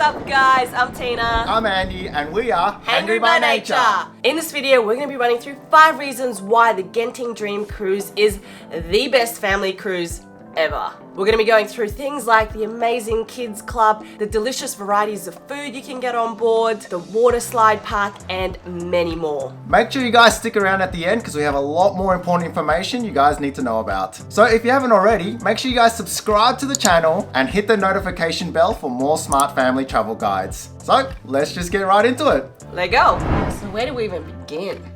up guys, I'm Tina. I'm Andy and we are Hangry by Nature. In this video we're going to be running through 5 reasons why the Genting Dream Cruise is the best family cruise ever. We're going to be going through things like the amazing kids club, the delicious varieties of food you can get on board, the water slide park and many more. Make sure you guys stick around at the end because we have a lot more important information you guys need to know about. So if you haven't already, make sure you guys subscribe to the channel and hit the notification bell for more smart family travel guides. So let's just get right into it. Let's go. So where do we even begin?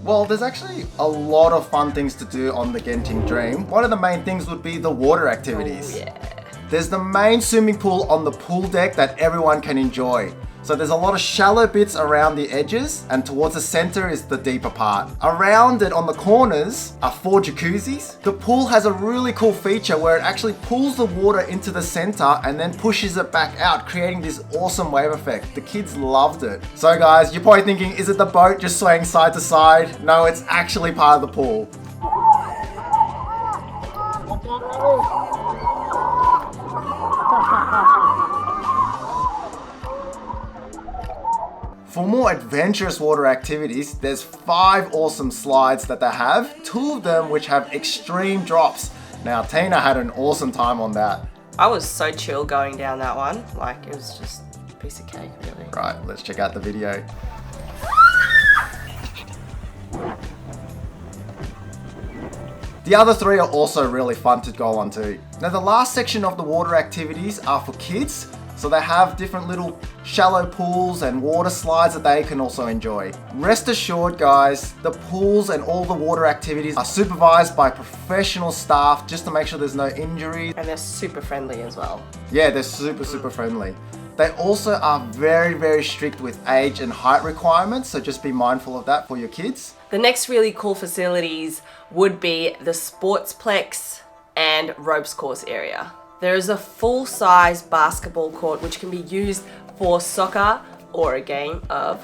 Well, there's actually a lot of fun things to do on the Genting Dream. One of the main things would be the water activities. Oh, yeah. There's the main swimming pool on the pool deck that everyone can enjoy. So there's a lot of shallow bits around the edges and towards the center is the deeper part. Around it on the corners are 4 jacuzzis. The pool has a really cool feature where it actually pulls the water into the center and then pushes it back out, creating this awesome wave effect. The kids loved it. So guys, you're probably thinking, is it the boat just swaying side to side? No, it's actually part of the pool. For more adventurous water activities, there's 5 awesome slides that they have, 2 of them which have extreme drops. Now, Tina had an awesome time on that. I was so chill going down that one, like it was just a piece of cake really. Right, let's check out the video. The other 3 are also really fun to go on too. Now the last section of the water activities are for kids, so they have different little shallow pools and water slides that they can also enjoy. Rest assured guys, the pools and all the water activities are supervised by professional staff just to make sure there's no injuries. And they're super friendly as well. Yeah, they're super friendly. They also are very strict with age and height requirements, so just be mindful of that for your kids. The next really cool facilities would be the Sportsplex and ropes course area. There is a full-size basketball court which can be used for soccer or a game of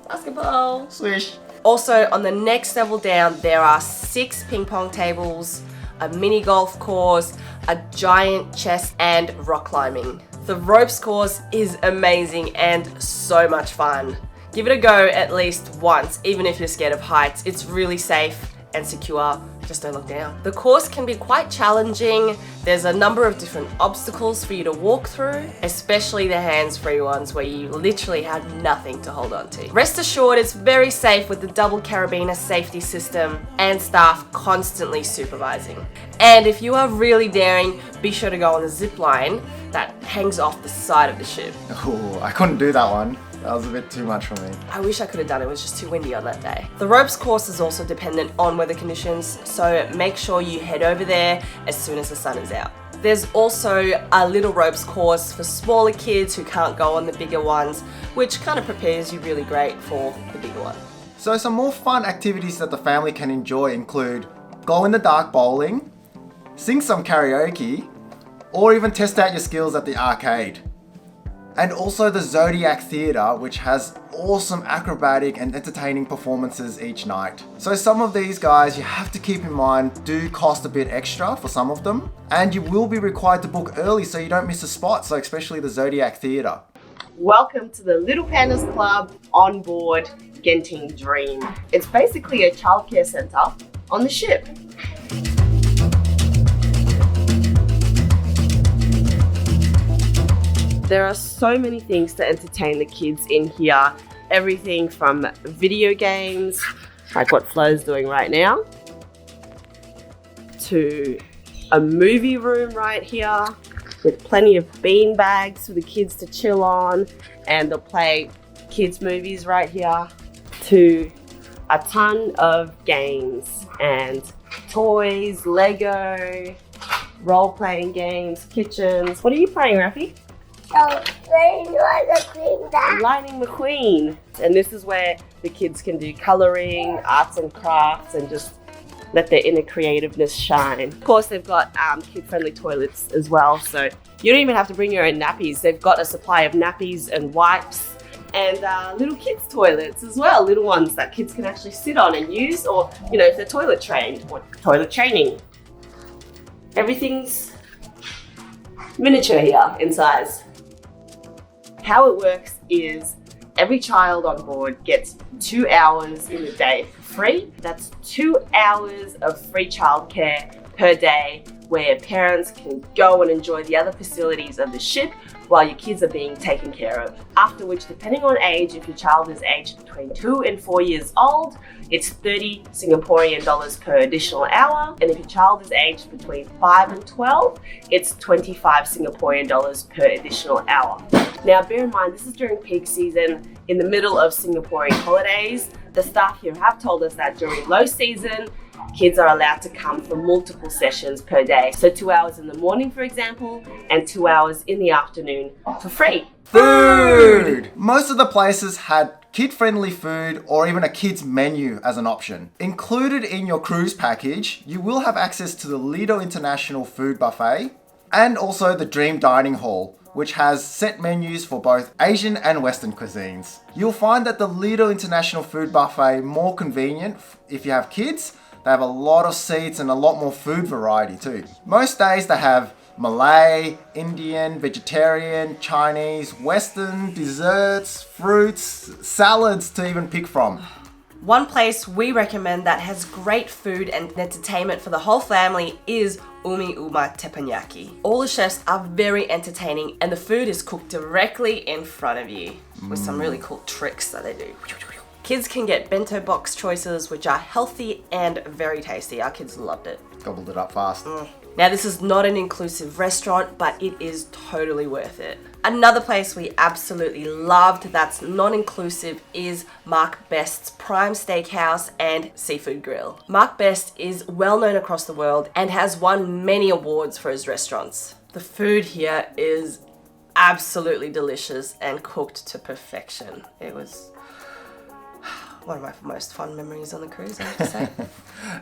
basketball. Swish. Also, on the next level down, there are 6 ping pong tables, a mini golf course, a giant chess and rock climbing. The ropes course is amazing and so much fun. Give it a go at least once, even if you're scared of heights. It's really safe and secure. Just don't look down. The course can be quite challenging. There's a number of different obstacles for you to walk through, especially the hands-free ones where you literally have nothing to hold on to. Rest assured, it's very safe with the double carabiner safety system and staff constantly supervising. And if you are really daring, be sure to go on the zip line that hangs off the side of the ship. Oh, I couldn't do that one. That was a bit too much for me. I wish I could have done it, it was just too windy on that day. The ropes course is also dependent on weather conditions, so make sure you head over there as soon as the sun is out. There's also a little ropes course for smaller kids who can't go on the bigger ones, which kind of prepares you really great for the bigger one. So some more fun activities that the family can enjoy include glow in the dark bowling, sing some karaoke, or even test out your skills at the arcade. And also the Zodiac Theatre, which has awesome acrobatic and entertaining performances each night. So some of these guys you have to keep in mind do cost a bit extra for some of them, and you will be required to book early so you don't miss a spot, so especially the Zodiac Theatre. Welcome to the Little Pandas Club on board Genting Dream. It's basically a childcare centre on the ship. There are so many things to entertain the kids in here. Everything from video games, like what Flo's doing right now, to a movie room right here with plenty of bean bags for the kids to chill on, and they'll play kids movies right here, to a ton of games and toys, Lego, role-playing games, kitchens. What are you playing, Rafi? Lightning McQueen. And this is where the kids can do colouring, arts and crafts, and just let their inner creativeness shine. Of course, they've got kid-friendly toilets as well, so you don't even have to bring your own nappies. They've got a supply of nappies and wipes and little kids' toilets as well, little ones that kids can actually sit on and use, or, you know, if they're toilet trained or toilet training. Everything's miniature here in size. How it works is every child on board gets 2 hours in a day for free. That's 2 hours of free childcare per day where parents can go and enjoy the other facilities of the ship while your kids are being taken care of. After which, depending on age, if your child is aged between 2 and 4 years old, it's 30 Singaporean dollars per additional hour. And if your child is aged between 5 and 12, it's 25 Singaporean dollars per additional hour. Now, bear in mind, this is during peak season in the middle of Singaporean holidays. The staff here have told us that during low season, kids are allowed to come for multiple sessions per day. So 2 hours in the morning, for example, and 2 hours in the afternoon for free. Food! Most of the places had kid-friendly food or even a kids menu as an option. Included in your cruise package, you will have access to the Lido International Food Buffet and also the Dream Dining Hall, which has set menus for both Asian and Western cuisines. You'll find that the Lido International Food Buffet more convenient if you have kids. They have a lot of seats and a lot more food variety too. Most days they have Malay, Indian, vegetarian, Chinese, Western, desserts, fruits, salads to even pick from. One place we recommend that has great food and entertainment for the whole family is Umi Uma Teppanyaki. All the chefs are very entertaining and the food is cooked directly in front of you with some really cool tricks that they do. Kids can get bento box choices which are healthy and very tasty. Our kids loved it. Gobbled it up fast. Now this is not an inclusive restaurant, but it is totally worth it. Another place we absolutely loved that's non-inclusive is Mark Best's Prime Steakhouse and Seafood Grill. Mark Best is well known across the world and has won many awards for his restaurants. The food here is absolutely delicious and cooked to perfection. It was one of my most fun memories on the cruise, I have to say.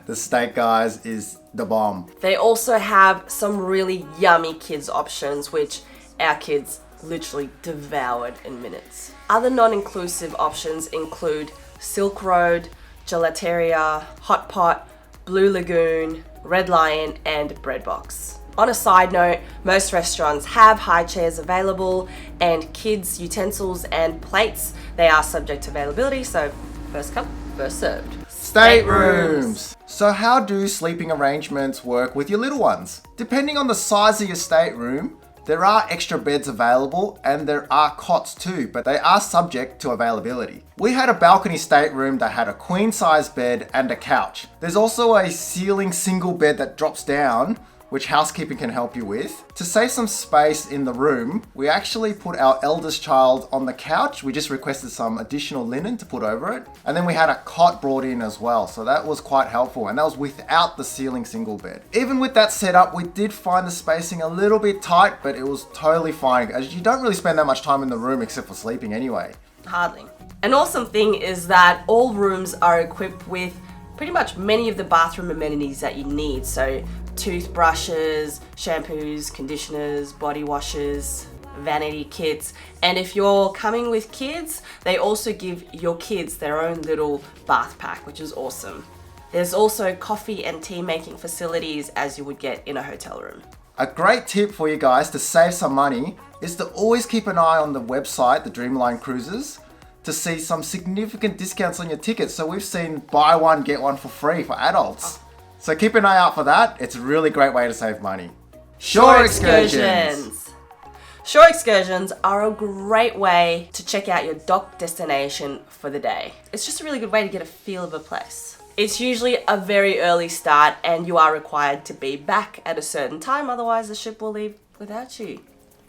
The steak, guys, is the bomb. They also have some really yummy kids options, which our kids literally devoured in minutes. Other non-inclusive options include Silk Road, Gelateria, Hot Pot, Blue Lagoon, Red Lion, and Breadbox. On a side note, most restaurants have high chairs available and kids' utensils and plates. They are subject to availability, so first come, first served. Staterooms! So how do sleeping arrangements work with your little ones? Depending on the size of your stateroom, there are extra beds available and there are cots too, but they are subject to availability. We had a balcony stateroom that had a queen size bed and a couch. There's also a ceiling single bed that drops down, which housekeeping can help you with. To save some space in the room, we actually put our eldest child on the couch. We just requested some additional linen to put over it. And then we had a cot brought in as well. So that was quite helpful. And that was without the ceiling single bed. Even with that setup, we did find the spacing a little bit tight, but it was totally fine as you don't really spend that much time in the room except for sleeping anyway. Hardly. An awesome thing is that all rooms are equipped with pretty much many of the bathroom amenities that you need. So toothbrushes, shampoos, conditioners, body washes, vanity kits. And if you're coming with kids, they also give your kids their own little bath pack, which is awesome. There's also coffee and tea making facilities as you would get in a hotel room. A great tip for you guys to save some money is to always keep an eye on the website, the Dreamline Cruises, to see some significant discounts on your tickets. So we've seen buy one, get one for free for adults. So keep an eye out for that. It's a really great way to save money. Shore excursions. Shore excursions are a great way to check out your dock destination for the day. It's just a really good way to get a feel of a place. It's usually a very early start and you are required to be back at a certain time, otherwise the ship will leave without you.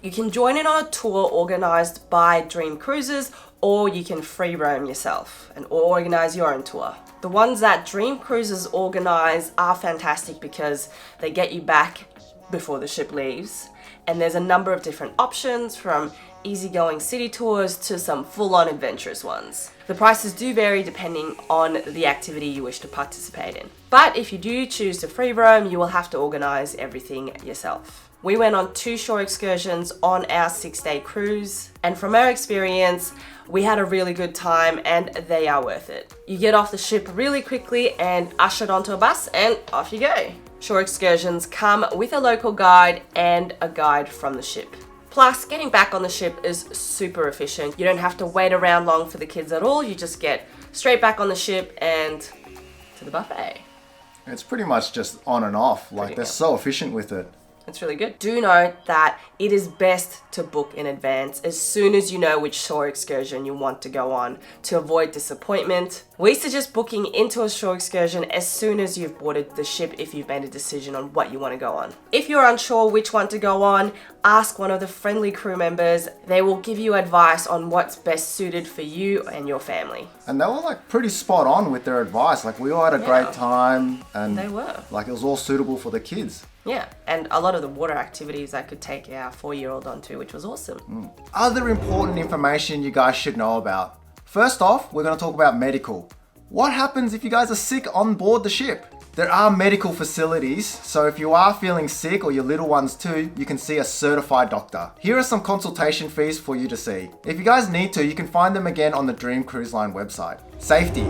You can join in on a tour organised by Dream Cruises, or you can free roam yourself and organise your own tour. The ones that Dream Cruises organise are fantastic because they get you back before the ship leaves, and there's a number of different options from easygoing city tours to some full-on adventurous ones. The prices do vary depending on the activity you wish to participate in. But if you do choose to free roam, you will have to organise everything yourself. We went on 2 shore excursions on our 6-day cruise, and from our experience, we had a really good time and they are worth it. You get off the ship really quickly and ushered onto a bus and off you go. Shore excursions come with a local guide and a guide from the ship. Plus, getting back on the ship is super efficient. You don't have to wait around long for the kids at all. You just get straight back on the ship and to the buffet. It's pretty much just on and off. Like, they're so efficient with it. It's really good. Do note that it is best to book in advance as soon as you know which shore excursion you want to go on to avoid disappointment. We suggest booking into a shore excursion as soon as you've boarded the ship if you've made a decision on what you want to go on. If you're unsure which one to go on, ask one of the friendly crew members. They will give you advice on what's best suited for you and your family. And they were like pretty spot on with their advice. Like, we all had a great time, and they were. Like, it was all suitable for the kids. Yeah, and a lot of the water activities I could take our 4-year-old onto, which was awesome. Other important information you guys should know about. First off, we're going to talk about medical. What happens if you guys are sick on board the ship? There are medical facilities, so if you are feeling sick, or your little ones too, you can see a certified doctor. Here are some consultation fees for you to see. If you guys need to, you can find them again on the Dream Cruise Line website. Safety.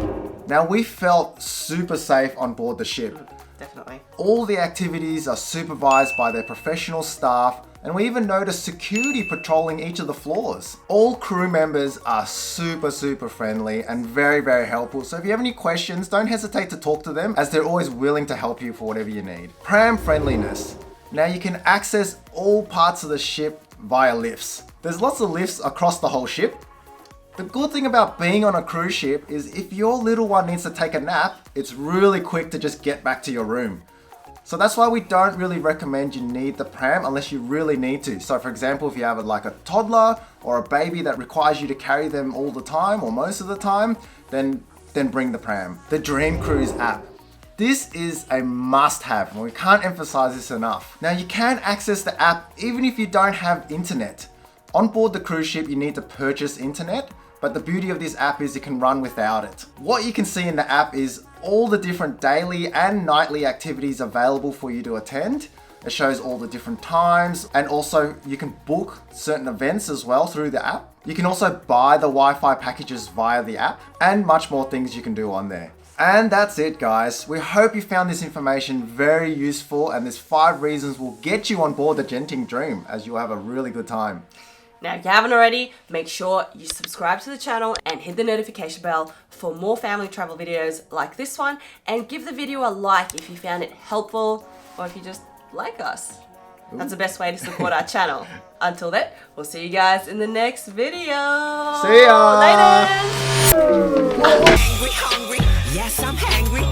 Now, we felt super safe on board the ship. Definitely. All the activities are supervised by their professional staff, and we even noticed security patrolling each of the floors. All crew members are super friendly and very helpful, so if you have any questions, don't hesitate to talk to them, as they're always willing to help you for whatever you need. Pram friendliness. Now, you can access all parts of the ship via lifts. There's lots of lifts across the whole ship. The good thing about being on a cruise ship is if your little one needs to take a nap, it's really quick to just get back to your room. So that's why we don't really recommend you need the pram unless you really need to. So for example, if you have like a toddler or a baby that requires you to carry them all the time or most of the time, then bring the pram. The Dream Cruise app. This is a must-have, and we can't emphasize this enough. Now, you can access the app even if you don't have internet. On board the cruise ship, you need to purchase internet, but the beauty of this app is it can run without it. What you can see in the app is all the different daily and nightly activities available for you to attend. It shows all the different times, and also you can book certain events as well through the app. You can also buy the Wi-Fi packages via the app, and much more things you can do on there. And that's it, guys. We hope you found this information very useful, and this 5 reasons will get you on board the Genting Dream, as you'll have a really good time. Now, if you haven't already, make sure you subscribe to the channel and hit the notification bell for more family travel videos like this one, and give the video a like if you found it helpful, or if you just like us. That's the best way to support our channel. Until then, we'll see you guys in the next video. See ya! Later! Hungry, yes, I'm hungry.